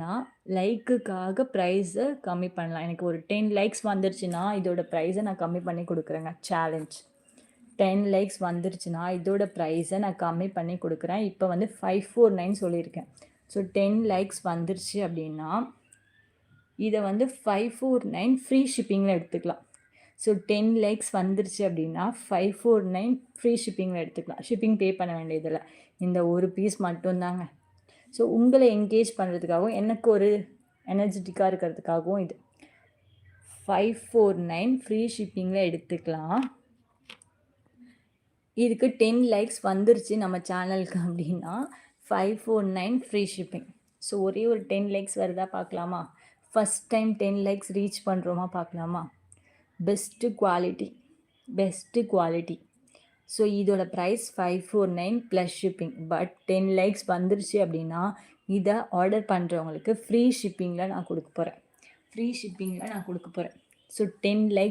நான் லைக்குக்காக ப்ரைஸ கம்மி பண்ணலாம். எனக்கு ஒரு 10 லைக்ஸ் வந்துருச்சுன்னா, இதோட ப்ரைஸ நான் கம்மி பண்ணி குடுக்குறேங்க. சேலஞ்ச். 10 லைக்ஸ் வந்துருச்சுன்னா, இதோட ப்ரைஸ நான் கம்மி பண்ணி குடுக்குறேன். இப்ப வந்து 549 சொல்லியிருக்கேன். ஸோ 10 லைக்ஸ் வந்துருச்சு அப்டின்னா, இத வந்து 549 ஃப்ரீ ஷிப்பிங்ல எடுத்துக்கலாம். ஸோ 10 லைக்ஸ் வந்துருச்சு அப்டின்னா, 549 ஃப்ரீ ஷிப்பிங்ல எடுத்துக்கலாம். ஷிப்பிங் பே பண்ண வேண்டியதில்ல. இந்த ஒரு பீஸ் மட்டும் தாங்க. ஸோ உங்கள என்கேஜ் பண்ணுறதுக்காகவும், எனக்கு ஒரு எனர்ஜெட்டிக்கா இருக்கிறதுக்காகவும் இது. 549 ஃப்ரீ ஷிப்பிங்ல எடுத்துக்கலாம். இதுக்கு 10 லைக்ஸ் வந்துருச்சு நம்ம சேனலுக்கு அப்டின்னா, 549 ஃப்ரீ ஷிப்பிங். ஸோ ஒரே ஒரு 10 லைக்ஸ் வருதா பார்க்கலாமா? ஃபர்ஸ்ட் டைம் 10 லைக்ஸ் ரீச் பண்ணுறோமா பார்க்கலாமா? Best quality best quality. So இதோட price 549 plus shipping. But 10 likes வந்துருச்சு அப்படின்னா, இதை ஆர்டர் பண்ணுறவங்களுக்கு ஃப்ரீ ஷிப்பிங்கில் நான் கொடுக்க போகிறேன். ஃப்ரீ ஷிப்பிங்கில் நான் கொடுக்க போகிறேன். So 10 likes